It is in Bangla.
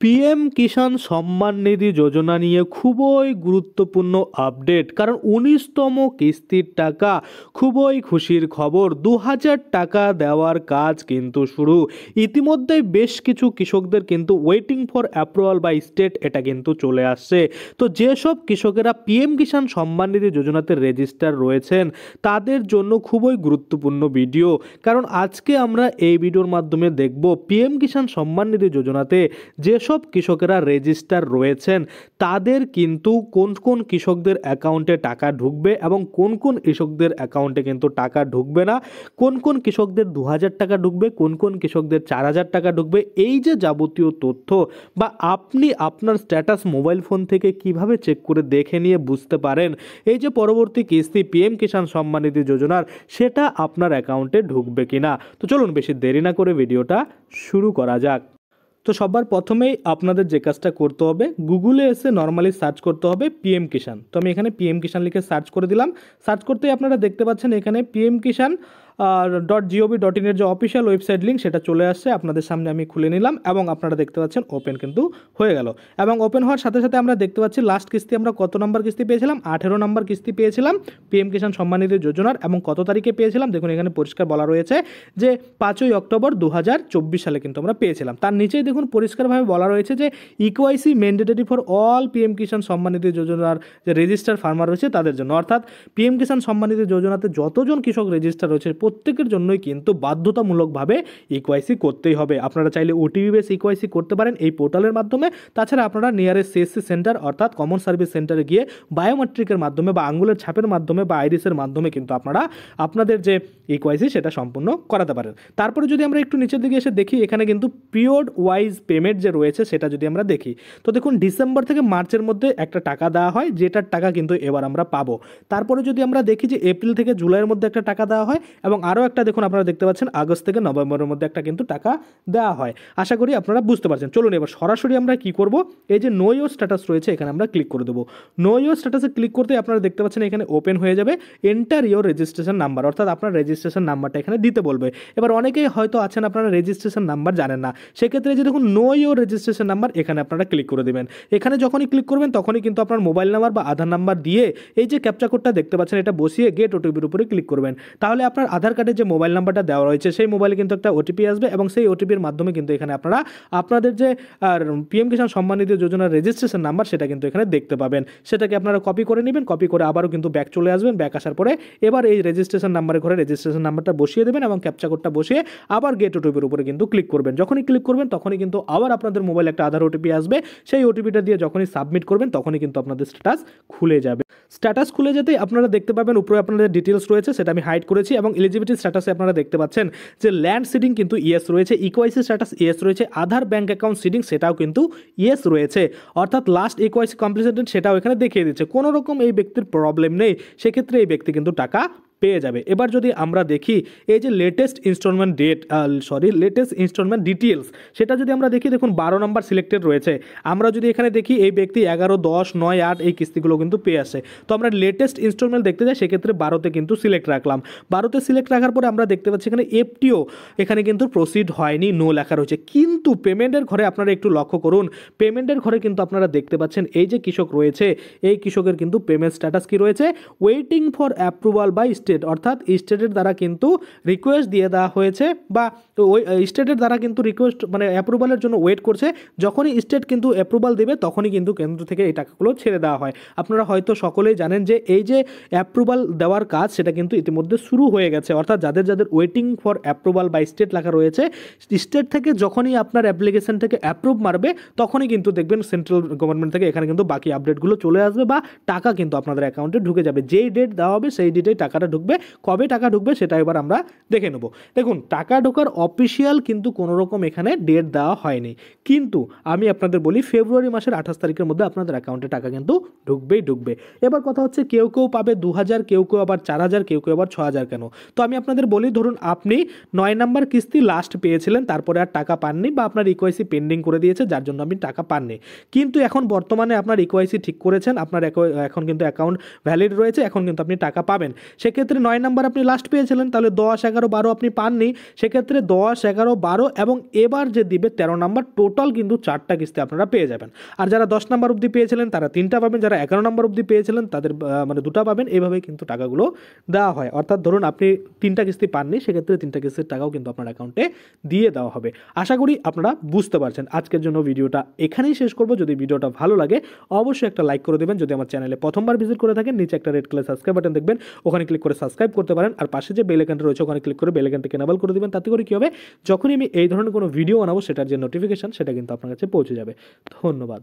পিএম কিষাণ সম্মান নিধি যোজনা নিয়ে খুবই গুরুত্বপূর্ণ আপডেট, কারণ ১৯তম কিস্তির টাকা খুবই খুশির খবর। ২০০০ টাকা দেওয়ার কাজ কিন্তু শুরু। ইতিমধ্যেই বেশ কিছু কৃষকদের কিন্তু waiting for approval by state এটা কিন্তু চলে আসছে। তো যেসব কৃষকেরা পিএম কিষাণ সম্মান নিধি যোজনাতে রেজিস্টার রয়েছেন তাদের জন্য খুবই গুরুত্বপূর্ণ ভিডিও, কারণ আজকে আমরা এই ভিডিওর মাধ্যমে দেখব পিএম কিষাণ সম্মান নিধি যোজনাতে যেসব কৃষকেরা রেজিস্টার রয়েছেন তাদের কিন্তু কোন কোন কৃষকদের অ্যাকাউন্টে টাকা ঢুকবে এবং কোন কোন কৃষকদের অ্যাকাউন্টে কিন্তু টাকা ঢুকবে না, কোন কোন কৃষকদের ২০০০ টাকা ঢুকবে, কোন কোন কৃষকদের ৪০০০ টাকা ঢুকবে। এই যে যাবতীয় তথ্য বা আপনি আপনার স্ট্যাটাস মোবাইল ফোন থেকে কিভাবে চেক করে দেখে নিয়ে বুঝতে পারেন এই যে পরবর্তী কিস্তি পিএম কিষাণ সম্মান নিধি যোজনার সেটা আপনার অ্যাকাউন্টে ঢুকবে কিনা। তো চলুন বেশি দেরি না করে ভিডিওটা শুরু করা যাক। তো সবার প্রথমেই আপনাদের যে কাজটা করতে হবে, গুগলে এসে নর্মালি সার্চ করতে হবে পিএম কিষাণ। তো আমি এখানে পিএম কিষাণ লিখে সার্চ করে দিলাম। সার্চ করতেই আপনারা দেখতে পাচ্ছেন এখানে পিএম কিষাণ .gov.in এর যে অফিসিয়াল ওয়েবসাইট লিঙ্ক সেটা চলে আসছে আপনাদের সামনে। আমি খুলে নিলাম এবং আপনারা দেখতে পাচ্ছেন ওপেন কিন্তু হয়ে গেল। এবং ওপেন হওয়ার সাথে সাথে আমরা দেখতে পাচ্ছি লাস্ট কিস্তি আমরা কত নম্বর কিস্তি পেয়েছিলাম, 18 নম্বর কিস্তি পেয়েছিলাম পিএম কিষাণ সম্মান নিধি যোজনার। এবং কত তারিখে পেয়েছিলাম দেখুন এখানে পরিষ্কার বলা রয়েছে যে 5ই অক্টোবর 2024 সালে কিন্তু আমরা পেয়েছিলাম। তার নিচেই দেখুন পরিষ্কারভাবে বলা রয়েছে যে ইকোআইসি mandatory for all PM Kisan Samman Nidhi যোজনার যে রেজিস্টার ফার্মার রয়েছে তাদের জন্য, অর্থাৎ পিএম কিষাণ সম্মান নিধি যোজনাতে যতজন কৃষক রেজিস্টার রয়েছে প্রত্যেকের জন্যই কিন্তু বাধ্যতামূলকভাবে ইকোআইসি করতেই হবে। আপনারা চাইলে ওটিপি বেস ইকোআইসি করতে পারেন এই পোর্টালের মাধ্যমে। তাছাড়া আপনারা নিয়ারেস্ট সিএসসি সেন্টার অর্থাৎ কমন সার্ভিস সেন্টারে গিয়ে বায়োমেট্রিকের মাধ্যমে বা আঙ্গুলের ছাপের মাধ্যমে বা আইরিসের মাধ্যমে কিন্তু আপনারা আপনাদের যে ইকোআইসি সেটা সম্পূর্ণ করাতে পারেন। তারপরে যদি আমরা একটু নিচের দিকে এসে দেখি এখানে কিন্তু পিরিয়ড ওয়াইজ পেমেন্ট যে রয়েছে সেটা যদি আমরা দেখি তো দেখুন ডিসেম্বর থেকে মার্চের মধ্যে একটা টাকা দেওয়া হয় যেটার টাকা কিন্তু এবার আমরা পাবো। তারপরে যদি আমরা দেখি যে এপ্রিল থেকে জুলাইয়ের মধ্যে একটা টাকা দেওয়া হয় এবং আরও একটা দেখুন আপনারা দেখতে পাচ্ছেন আগস্ট থেকে নভেম্বরের মধ্যে একটা কিন্তু টাকা দেওয়া হয়। আশা করি আপনারা বুঝতে পারছেন। চলুন এবার সরাসরি আমরা কি করব, এই যে নো ইওর স্ট্যাটাস রয়েছে এখানে আমরা ক্লিক করে দেবো। নো ইওর স্ট্যাটাসে ক্লিক করতে আপনারা দেখতে পাচ্ছেন এখানে ওপেন হয়ে যাবে এন্টার ইওর রেজিস্ট্রেশন নাম্বার, অর্থাৎ আপনার রেজিস্ট্রেশন নাম্বারটা এখানে দিতে বলবে। এবার অনেকেই হয়তো আছেন আপনারা রেজিস্ট্রেশন নাম্বার জানেন না, সেক্ষেত্রে যে দেখুন নো ইওর রেজিস্ট্রেশন নাম্বার এখানে আপনারা ক্লিক করে দেবেন। এখানে যখনই ক্লিক করবেন তখনই কিন্তু আপনার মোবাইল নাম্বার বা আধার নাম্বার দিয়ে এই যে ক্যাপচা কোডটা দেখতে পাচ্ছেন এটা বসিয়ে গেট ওটিপির উপরে ক্লিক করবেন। তাহলে আপনার আধার কার্ডের যে মোবাইল নাম্বারটা দেওয়া রয়েছে সেই মোবাইলে কিন্তু একটা ওটিপি আসবে এবং সেই ওটিপির মাধ্যমে কিন্তু এখানে আপনারা আপনাদের যে পিএম কিষাণ সম্মান নিধি যোজনার রেজিস্ট্রেশন নাম্বার সেটা কিন্তু এখানে দেখতে পাবেন। সেটাকে আপনারা কপি করে নেবেন, কপি করে আবারও কিন্তু ব্যাক চলে আসবেন। ব্যাক আসার পরে এবার এই রেজিস্ট্রেশন নাম্বারের ঘরে রেজিস্ট্রেশন নাম্বারটা বসিয়ে দেবেন এবং ক্যাপচা কোডটা বসিয়ে আবার গেট ওটিপির উপরে কিন্তু ক্লিক করবেন। যখনই ক্লিক করবেন তখনই কিন্তু আবার আপনাদের মোবাইলে একটা আধার ওটিপি আসবে, সেই ওটিপিটা দিয়ে যখনই সাবমিট করবেন তখনই কিন্তু আপনাদের স্ট্যাটাস খুলে যাবে। স্ট্যাটাস খুলে যেতেই আপনারা দেখতে পাবেন উপরে আপনাদের ডিটেলস রয়েছে সেটা আমি হাইড করেছি এবং এলিজিবিলিটি স্ট্যাটাসে আপনারা দেখতে পাচ্ছেন যে ল্যান্ড সিডিং কিন্তু ইয়েস রয়েছে, ইকোআইসি স্ট্যাটাস ইয়েস রয়েছে, আধার ব্যাংক অ্যাকাউন্ট সিডিং সেটাও কিন্তু ইয়েস রয়েছে, অর্থাৎ লাস্ট ইকোআইসি কমপ্লিটেড সেটাও এখানে দেখিয়ে দিচ্ছে। কোনো রকম এই ব্যক্তির প্রবলেম নেই, সেক্ষেত্রে এই ব্যক্তি কিন্তু টাকা পেয়ে যাবে। এবার যদি আমরা দেখি এই যে লেটেস্ট ইনস্টলমেন্ট ডিটেলস সেটা যদি আমরা দেখি দেখুন 12 নম্বর সিলেক্টেড রয়েছে। আমরা যদি এখানে দেখি এই ব্যক্তি 11, 10, 9, 8 এই কিস্তিগুলো কিন্তু পেয়ে আসে। তো আমরা লেটেস্ট ইনস্টলমেন্ট দেখতে যাই, সেক্ষেত্রে 12তে কিন্তু সিলেক্ট রাখলাম। 12তে সিলেক্ট রাখার পরে আমরা দেখতে পাচ্ছি এখানে এফটিও এখানে কিন্তু প্রসিড হয়নি, নো লেখা রয়েছে। কিন্তু পেমেন্টের ঘরে আপনারা একটু লক্ষ্য করুন, পেমেন্টের ঘরে কিন্তু আপনারা দেখতে পাচ্ছেন এই যে কৃষক রয়েছে এই কৃষকের কিন্তু পেমেন্ট স্ট্যাটাস কি রয়েছে, ওয়েটিং ফর অ্যাপ্রুভাল বাই অর্থাৎ স্টেটের দ্বারা কিন্তু রিকোয়েস্ট দিয়ে দেওয়া হয়েছে বা ওই স্টেটের দ্বারা কিন্তু রিকোয়েস্ট মানে অ্যাপ্রুভালের জন্য ওয়েট করছে। যখনই স্টেট কিন্তু অ্যাপ্রুভাল দেবে তখনই কিন্তু কেন্দ্র থেকে এই টাকাগুলো ছেড়ে দেওয়া হয়। আপনারা হয়তো সকলেই জানেন যে এই যে অ্যাপ্রুভাল দেওয়ার কাজ সেটা কিন্তু ইতিমধ্যে শুরু হয়ে গেছে, অর্থাৎ যাদের যাদের waiting for approval by state লেখা রয়েছে স্টেট থেকে যখনই আপনার অ্যাপ্লিকেশন থেকে অ্যাপ্রুভ মারবে তখনই কিন্তু দেখবেন সেন্ট্রাল গভর্নমেন্ট থেকে এখানে কিন্তু বাকি আপডেটগুলো চলে আসবে বা টাকা কিন্তু আপনাদের অ্যাকাউন্টে ঢুকে যাবে। যেই ডেট দেওয়া হবে সেই ডেটেই টাকাটা ঢুকবে। কবে টাকা ঢুকবে সেটা এবার আমরা দেখে নেব। দেখুন টাকা ঢোকার অফিসিয়াল কিন্তু কোনো রকম এখানে ডেট দেওয়া হয়নি, কিন্তু আমি আপনাদের বলি ফেব্রুয়ারি মাসের 28 তারিখের মধ্যে আপনাদের অ্যাকাউন্টে টাকা কিন্তু ঢুকবে। এবার কথা হচ্ছে কেউ কেউ পাবে 2000, কেউ কেউ আবার 4000, কেউ কেউ আবার 6000 কেন। তো আমি আপনাদের বলি ধরুন আপনি 9 নম্বর কিস্তি লাস্ট পেয়েছিলেন, তারপরে আর টাকা পাননি বা আপনার ইকোআইসি পেন্ডিং করে দিয়েছে যার জন্য আপনি টাকা পাননি, কিন্তু এখন বর্তমানে আপনার ইকোআইসি ঠিক করেছেন, আপনার এখন কিন্তু অ্যাকাউন্ট ভ্যালিড রয়েছে, এখন কিন্তু আপনি টাকা পাবেন। সেক্ষেত্রে সেক্ষেত্রে 9 নাম্বার আপনি লাস্ট পেয়েছিলেন, তাহলে 10, 11, 12 আপনি পাননি, সেক্ষেত্রে 10, 11, 12 এবং এবার যে দিবে 13 নাম্বার, টোটাল কিন্তু 4টা কিস্তি আপনারা পেয়ে যাবেন। আর যারা 10 নাম্বার অবধি পেয়েছিলেন তারা 3টা পাবেন, যারা 11 নাম্বার অবধি পেয়েছিলেন তাদের মানে 2টা পাবেন। এইভাবে কিন্তু টাকাগুলো দেওয়া হয়। অর্থাৎ ধরুন আপনি 3টা কিস্তি পাননি, সেক্ষেত্রে 3টা কিস্তির টাকাও কিন্তু আপনার অ্যাকাউন্টে দিয়ে দেওয়া হবে। আশা করি আপনারা বুঝতে পারছেন। আজকের জন্য ভিডিওটা এখানেই শেষ করব। যদি ভিডিওটা ভালো লাগে অবশ্যই একটা লাইক করে দেবেন। যদি আমার চ্যানেলে প্রথমবার ভিজিট করে থাকেন, নিচে একটা রেড কালার সাবস্ক্রাইব বাটন দেখবেন, ওখানে ক্লিক করে সাবস্ক্রাইব করতে পারেন। আর পাশে যে বেল আইকনটা রয়েছে ওখানে ক্লিক করে বেল আইকনটাকে এনেবল করে দিবেন। তাতে করে কি হবে, যখনই আমি এই ধরনের কোনো ভিডিও বানাবো সেটার যে নোটিফিকেশন সেটা কিন্তু আপনার কাছে পৌঁছে যাবে। ধন্যবাদ।